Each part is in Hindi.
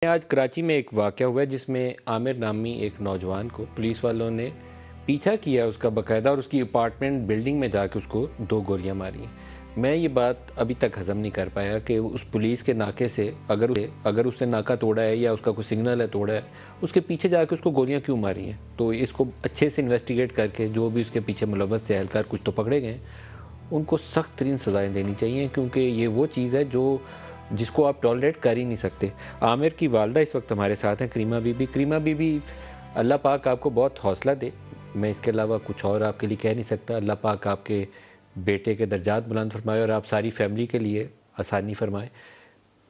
आज कराची में एक वाक़या हुआ है जिसमें आमिर नामी एक नौजवान को पुलिस वालों ने पीछा किया उसका बाकायदा और उसकी अपार्टमेंट बिल्डिंग में जाके उसको 2 गोलियां मारी। मैं ये बात अभी तक हज़म नहीं कर पाया कि उस पुलिस के नाके से अगर उसने नाका तोड़ा है या उसका कोई सिग्नल है तोड़ा है, उसके पीछे जाके उसको गोलियां क्यों मारी हैं। तो इसको अच्छे से इन्वेस्टिगेट करके जो भी उसके पीछे मुलव्वस थे एहलकार कुछ तो पकड़े गए, उनको सख्त तरीन सज़ाएँ देनी चाहिए, क्योंकि ये वो चीज़ है जिसको आप टॉलरेट कर ही नहीं सकते। आमिर की वालदा इस वक्त हमारे साथ हैं, करीमा बीबी, अल्लाह पाक आपको बहुत हौसला दे। मैं इसके अलावा कुछ और आपके लिए कह नहीं सकता। अल्लाह पाक आपके बेटे के दर्जात बुलंद फरमाए और आप सारी फैमिली के लिए आसानी फरमाए।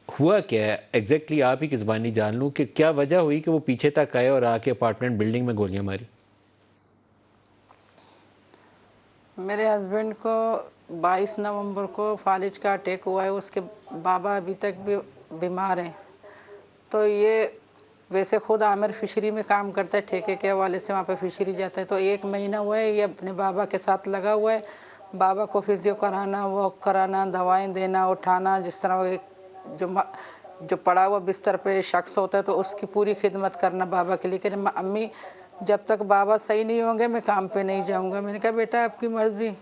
हुआ क्या है एग्जैक्टली, आप ही की ज़बानी जान लूँ कि क्या वजह हुई कि वो पीछे तक आए और आके अपार्टमेंट बिल्डिंग में गोलियां मारी। मेरे हस्बैंड को 22 नवंबर को फालिज का अटैक हुआ है। उसके बाबा अभी तक भी बीमार हैं। तो ये वैसे खुद आमिर फिशरी में काम करता है, ठेके के हवाले से वहाँ पे फिशरी जाता है। तो 1 महीना हुआ है ये अपने बाबा के साथ लगा हुआ है। बाबा को फिजियो कराना, वॉक कराना, दवाएं देना, उठाना, जिस तरह वो एक जो पड़ा हुआ बिस्तर पे शख्स होता है तो उसकी पूरी खिदमत करना बाबा के लिए। कि अम्मी जब तक बाबा सही नहीं होंगे मैं काम पे नहीं जाऊंगा। मैंने कहा बेटा आपकी मर्जी।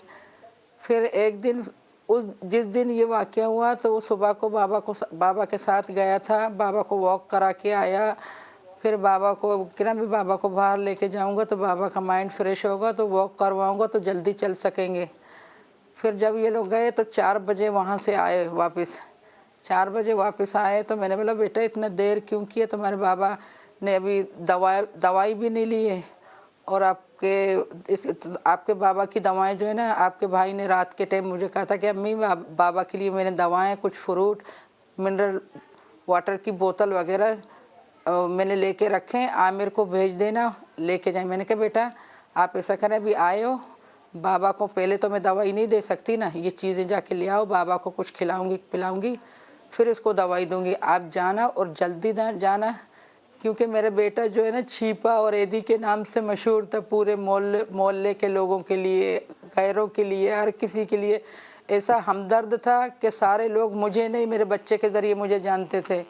फिर एक दिन जिस दिन ये वाक़या हुआ तो वो सुबह को बाबा के साथ गया था, बाबा को वॉक करा के आया। फिर बाबा को कि भी बाबा को बाहर लेके जाऊंगा तो बाबा का माइंड फ्रेश होगा, तो वॉक करवाऊंगा तो जल्दी चल सकेंगे। फिर जब ये लोग गए तो 4 बजे वहाँ से आए वापस। 4 बजे वापस आए तो मैंने बोला बेटा इतना देर क्यों किया, तुम्हारे बाबा ने अभी दवाई भी नहीं ली है। और आपके बाबा की दवाएं जो है ना, आपके भाई ने रात के टाइम मुझे कहा था कि अम्मी बाबा के लिए मैंने दवाएं, कुछ फ्रूट, मिनरल वाटर की बोतल वगैरह मैंने लेके रखे हैं, आमिर को भेज देना लेके जाए। मैंने कहा बेटा आप ऐसा करें, अभी आए हो, बाबा को पहले तो मैं दवाई नहीं दे सकती ना, ये चीज़ें जाके ले आओ, बाबा को कुछ खिलाऊंगी पिलाऊंगी, फिर इसको दवाई दूंगी। आप जाना और जल्दी जाना, क्योंकि मेरा बेटा जो है ना छिपा और एदी के नाम से मशहूर था पूरे मोहल्ले के लोगों के लिए, गैरों के लिए, हर किसी के लिए ऐसा हमदर्द था कि सारे लोग मुझे नहीं मेरे बच्चे के ज़रिए मुझे जानते थे।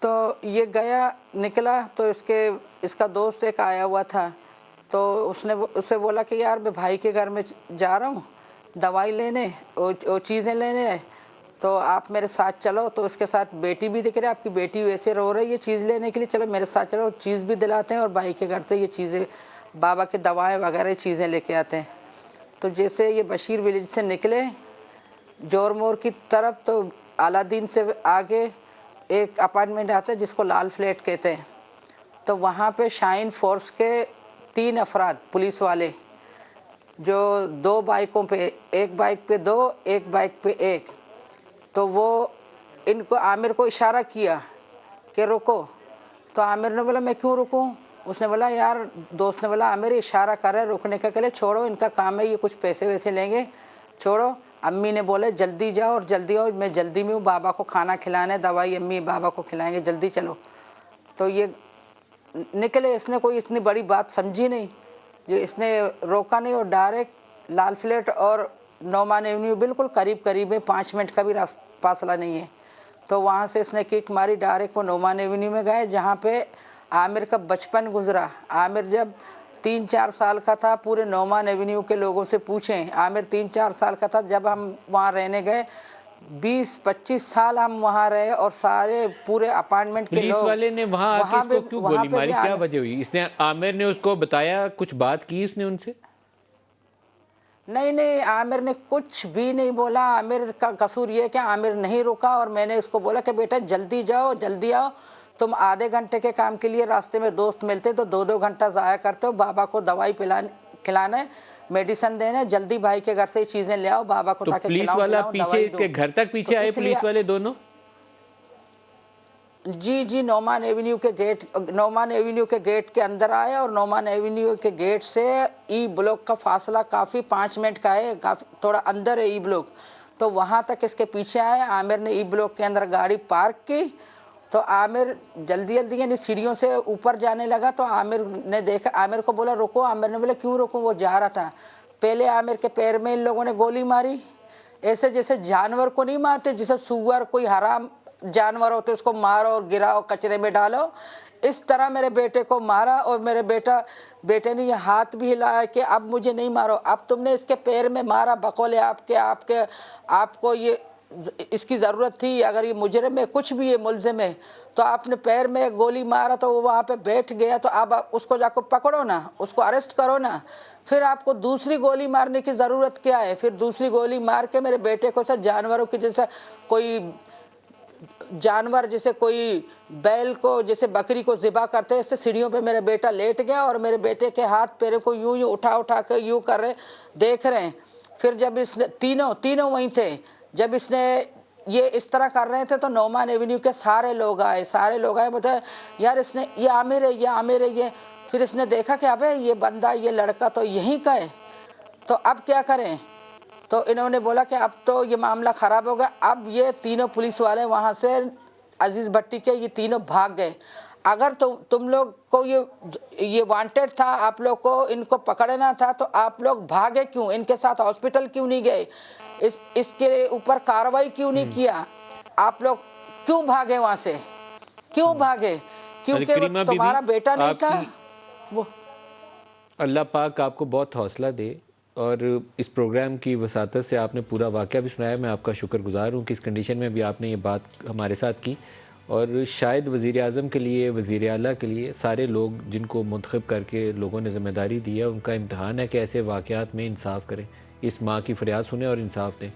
तो ये गया निकला तो इसका दोस्त एक आया हुआ था, तो उससे बोला कि यार मैं भाई के घर में जा रहा हूँ दवाई लेने, वो चीज़ें लेने, तो आप मेरे साथ चलो। तो उसके साथ बेटी भी दिख रही है, आपकी बेटी वैसे रो रही है चीज़ लेने के लिए, चलो मेरे साथ चलो, चीज़ भी दिलाते हैं और भाई के घर से ये चीज़ें बाबा के दवाएं वगैरह चीज़ें लेके आते हैं। तो जैसे ये बशीर विलेज से निकले जोरमोर की तरफ, तो अलादीन से आगे एक अपार्टमेंट आता है जिसको लाल फ्लैट कहते हैं। तो वहाँ पे शाइन फोर्स के 3 अफराद पुलिस वाले, जो 2 बाइकों पे, एक बाइक पे 2, एक बाइक पे 1, तो वो इनको आमिर को इशारा किया कि रुको। तो आमिर ने बोला मैं क्यों रुकूं। उसने बोला यार, दोस्त ने बोला आमिर इशारा कर रहा है रुकने का, कहले छोड़ो इनका काम है, ये कुछ पैसे वैसे लेंगे, छोड़ो। अम्मी ने बोले जल्दी जाओ और जल्दी आओ, मैं जल्दी में हूँ, बाबा को खाना खिलाना है, दवाई अम्मी बाबा को खिलाएंगे, जल्दी चलो। तो ये निकले, इसने कोई इतनी बड़ी बात समझी नहीं, जो इसने रोका नहीं और डायरेक्ट लाल फ्लैट और नौमान एवेन्यू बिल्कुल करीब है, 5 मिनट का भी फासला नहीं है। तो वहाँ से इसने किक मारी, डायरेक्ट वो नौमान एवेन्यू में गए जहाँ पे आमिर का बचपन गुजरा। आमिर जब 3-4 साल का था, पूरे नौमान एवेन्यू के लोगों से पूछें, आमिर 3-4 साल का था जब हम वहाँ रहने गए। 20-25 साल हम वहाँ रहे और सारे पूरे अपार्टमेंट के पुलिस लोग वाले ने वहां आके इसको क्यों वहाँ गोली पे भी मारी, क्या वजह हुई? इसने आमिर ने उसको बताया, कुछ बात की उसने उनसे? नहीं, आमिर ने कुछ भी नहीं बोला। आमिर का कसूर ये है कि आमिर नहीं रुका और मैंने इसको बोला कि बेटा जल्दी जाओ, जल्दी आओ, तुम आधे घंटे के काम के लिए रास्ते में दोस्त मिलते तो 2-2 घंटा ज़ाया करते हो, बाबा को दवाई खिलाना है, मेडिसिन देना है, जल्दी भाई के घर से चीज़ें ले आओ बाबा को तो ताकि पुलिस खिलाऊं वाला पिलाऊं पीछे दवाई दूं। इसके घर तक तो पीछे आए, इसलिए पुलिस वाले दोनों? जी नौमान एवेन्यू के गेट के अंदर आए और नौमान एवेन्यू के गेट से ई ब्लॉक का फासला काफ़ी 5 मिनट का है, काफ़ी थोड़ा अंदर है ई ब्लॉक। तो वहाँ तक इसके पीछे आए। आमिर ने ई ब्लॉक के अंदर गाड़ी पार्क की, तो आमिर जल्दी यानी सीढ़ियों से ऊपर जाने लगा। तो आमिर ने देखा, आमिर को बोला रुको। आमिर ने बोला क्यों रुको, वो जा रहा था। पहले आमिर के पैर में इन लोगों ने गोली मारी, ऐसे जैसे जानवर को नहीं मारते, जैसे सुअर कोई हराम जानवर होते उसको मारो और गिराओ, कचरे में डालो। इस तरह मेरे बेटे को मारा और मेरे बेटे ने ये हाथ भी हिलाया कि अब मुझे नहीं मारो, अब तुमने इसके पैर में मारा बकौले आपको ये इसकी ज़रूरत थी, अगर ये मुजरिम है, कुछ भी ये मुलजिम है, तो आपने पैर में गोली मारा तो वो वहाँ पे बैठ गया, तो अब उसको जाकर पकड़ो ना, उसको अरेस्ट करो ना, फिर आपको दूसरी गोली मारने की ज़रूरत क्या है? फिर दूसरी गोली मार के मेरे बेटे को सब जानवरों की जैसे कोई जानवर, जैसे कोई बैल को, जैसे बकरी को ज़िबा करते हैं, ऐसे सीढ़ियों पे मेरा बेटा लेट गया और मेरे बेटे के हाथ पैरों को यूं यूं उठा उठा कर यूं कर रहे, देख रहे हैं। फिर जब इसने तीनों वहीं थे, जब इसने ये इस तरह कर रहे थे तो नोमान एवेन्यू के सारे लोग आए, बोले यार इसने ये आमिर है ये। फिर इसने देखा कि अबे ये बंदा, ये लड़का तो यहीं का है, तो अब क्या करें? तो इन्होंने बोला कि अब तो ये मामला ख़राब हो गया। अब ये तीनों पुलिस वाले वहाँ से अजीज़ भट्टी के ये तीनों भाग गए। अगर तुम लोग को ये वांटेड था, आप लोग को इनको पकड़ना था, तो आप लोग भागे क्यों? इनके साथ हॉस्पिटल क्यों नहीं गए? इसके ऊपर कार्रवाई क्यों नहीं किया? आप लोग क्यों भागे वहाँ से? क्यों भागे? क्योंकि करीमा वो तुम्हारा बीबी, बेटा नहीं था वो। अल्लाह पाक आपको बहुत हौसला दे, और इस प्रोग्राम की वसातत से आपने पूरा वाक़या भी सुनाया। मैं आपका शुक्रगुज़ार हूँ कि इस कंडीशन में भी आपने ये बात हमारे साथ की, और शायद वज़ीर आज़म के लिए, वज़ीर आला के लिए, सारे लोग जिनको मुंतखब करके लोगों ने ज़िम्मेदारी दी है, उनका इम्तहान है कि ऐसे वाक़यात में इंसाफ़ करें, इस माँ की फ़रियाद सुने और इंसाफ़ दें।